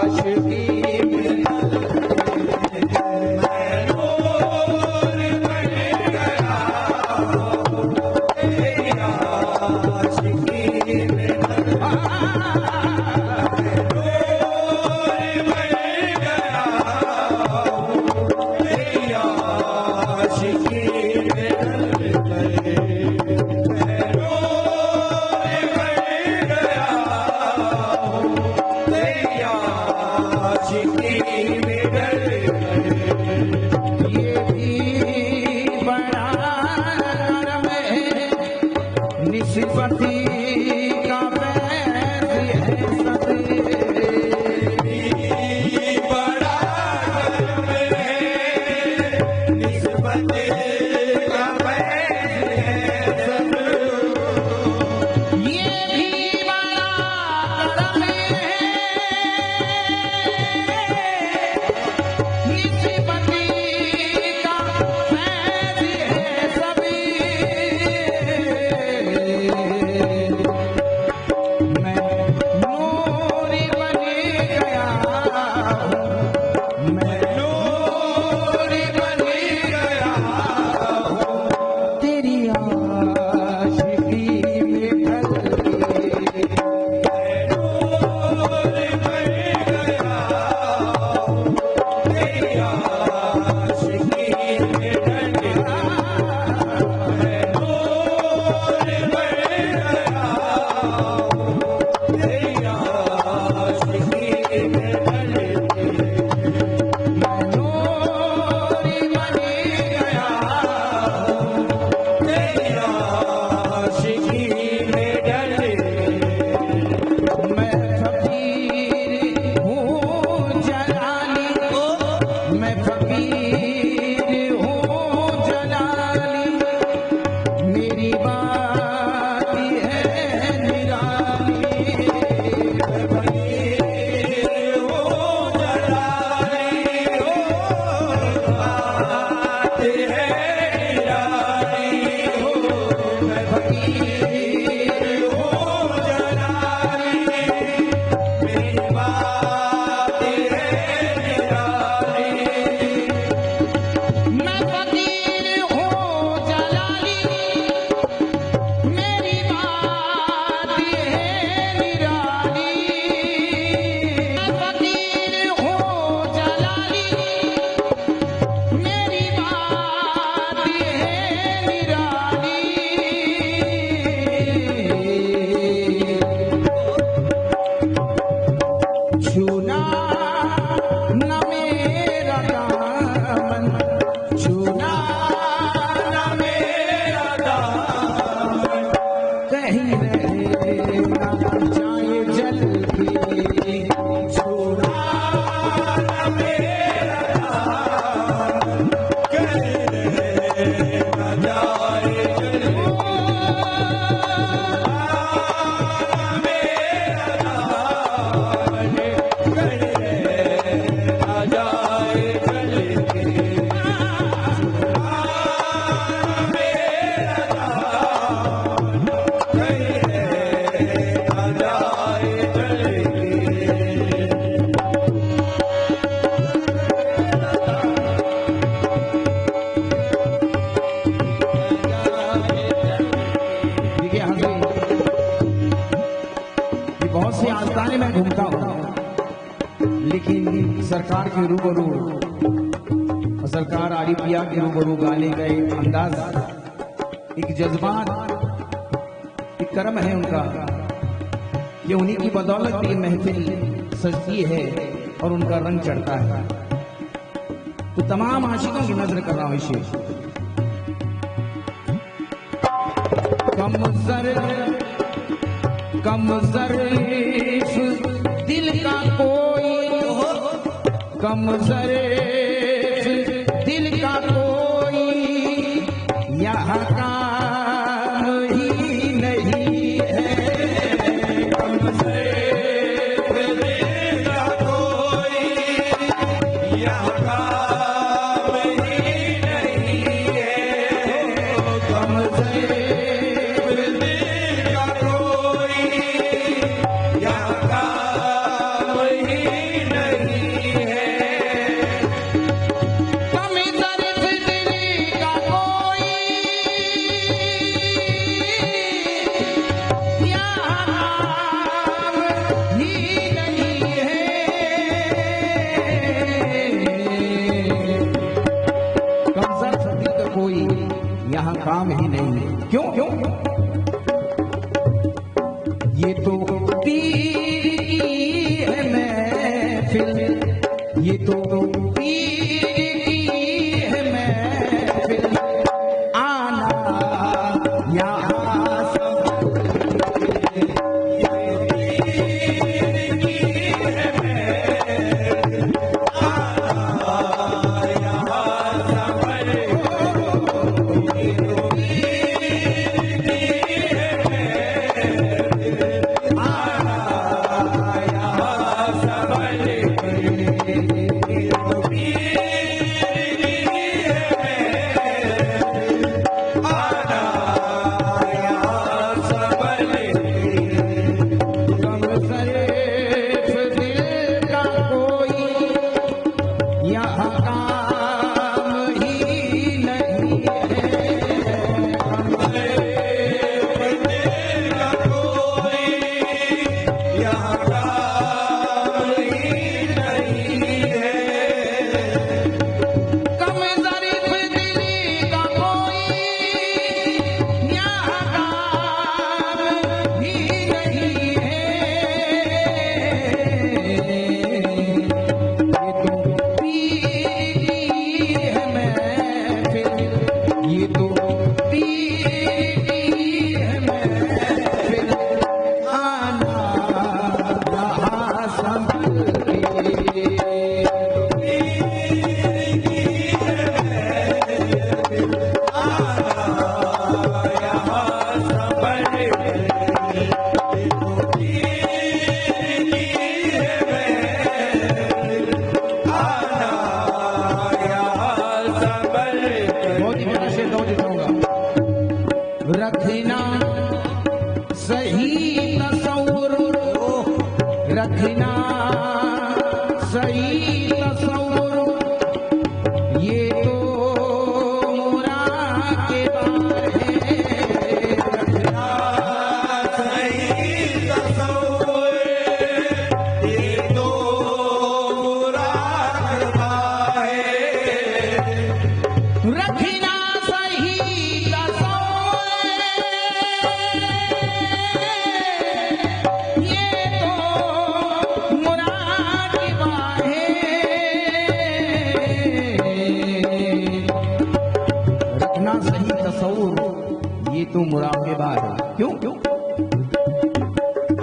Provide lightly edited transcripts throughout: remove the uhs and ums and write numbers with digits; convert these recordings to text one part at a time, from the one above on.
आशिकी में निष्पति का बैर है सभी बड़ा कर्म है निष्पति का बैर है सभी ये भी बड़ा कर्म है निष्पति का बैर है सभी में घूमता हूँ, लेकिन सरकार के रूबरू और सरकार आरिफिया के रूबरू गाने गए अंदाज, एक जज्बात, एक कर्म है उनका कि उन्हीं की बदौलत ये महफिल सजती है और उनका रंग चढ़ता है। तो तमाम आशिकों की नजर कर रहा हूँ इसे। कम ज़रीफ़ दिल का कोई, कम ज़रीफ़ दिल का कोई यहाँ काम ही नहीं है। कम ज़रीफ़ दिल का कोई यहाँ काम ही नहीं है। कम ज़रीफ़ दिल का कोई यहाँ काम क्यों ये तो पीर की है महफिल, ये तो पीर की है महफिल, आना यहाँ सब रखना सही तसव्वुर, रखना सही तसव्वुर, ये तो मुराक़िबा है। रखना सही तसव्वुर, ये तो मुराक़िबा है। रखना सही तसव्वुर, ये तो मुराक़िबा है। क्यों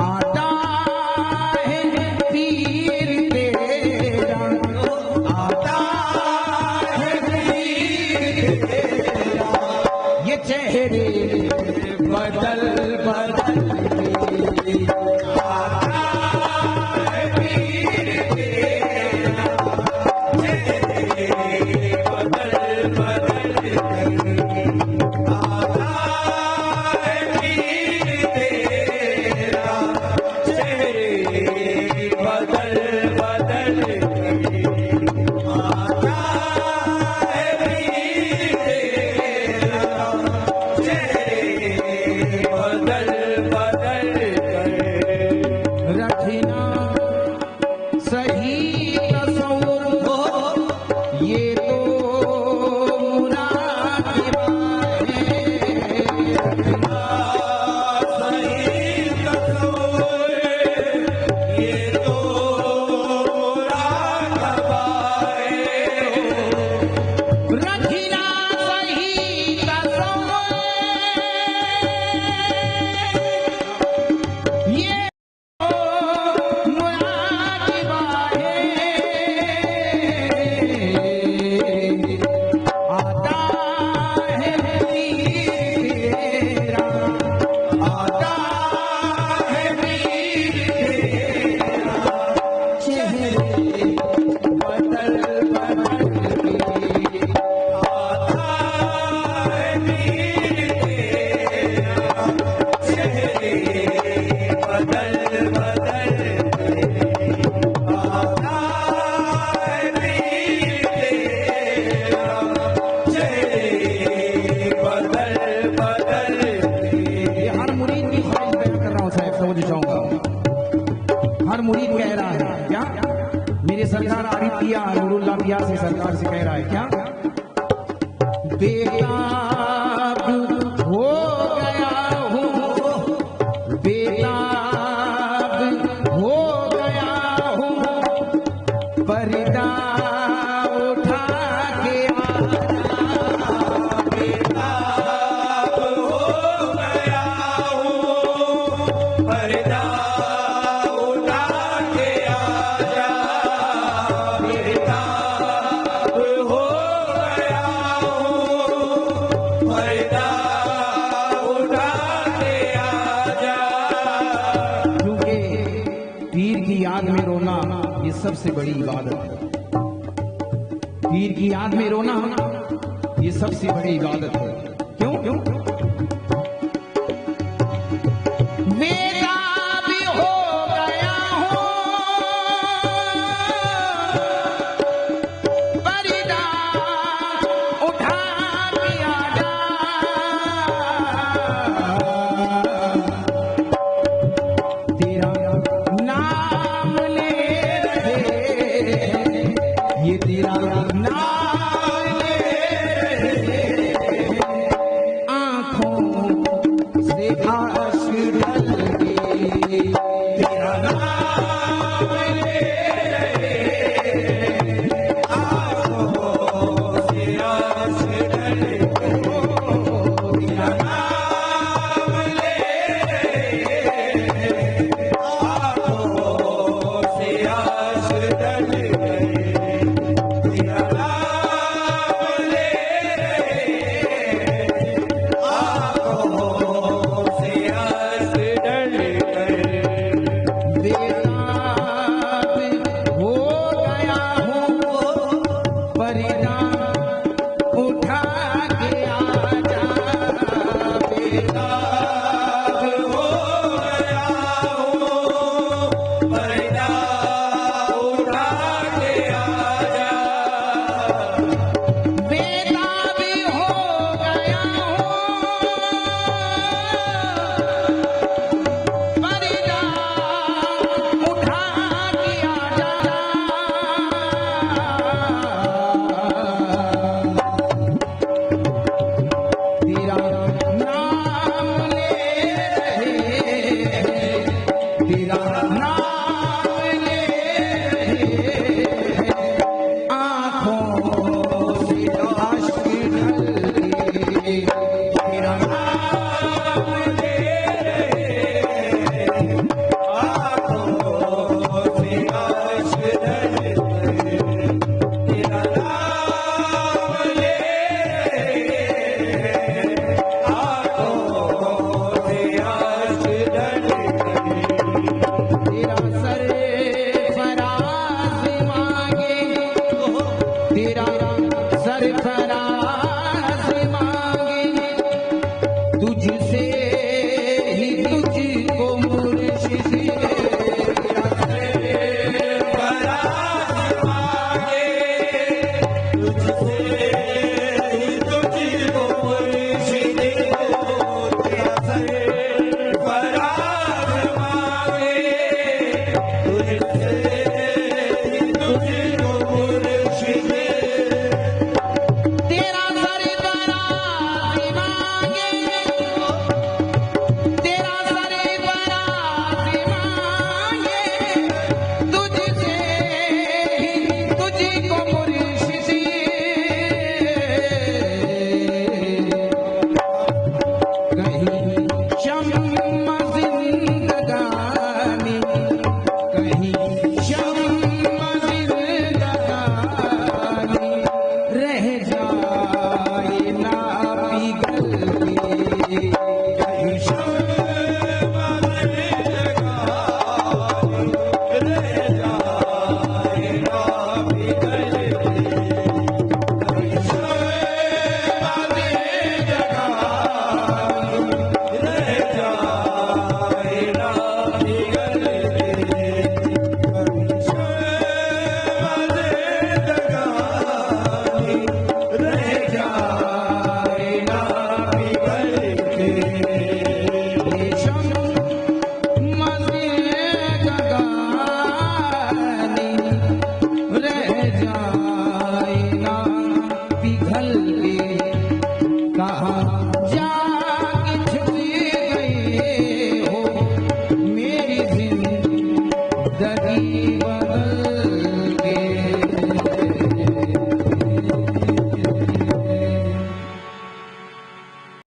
आता है पीर तेरा, आता है पीर तेरा, ये चेहरे बदल बदल के आता है पीर तेरा, चेहरे बदल बदल के हर मुरीद कह रहा है क्या, मेरे सरकार आरिफ पिया नूरुल्लाह पिया से सरकार से कह रहा है क्या, बेताब हो पर्दा उठा के बेताब हो गया हूँ, पर्दा उठा के आजा, बेताब हो गया हूँ, पर्दा उठा के आजा। क्योंकि पीर की याद में रोना ये सबसे बड़ी इबादत है। पीर की याद में रोना ये सबसे बड़ी इबादत है। क्यों?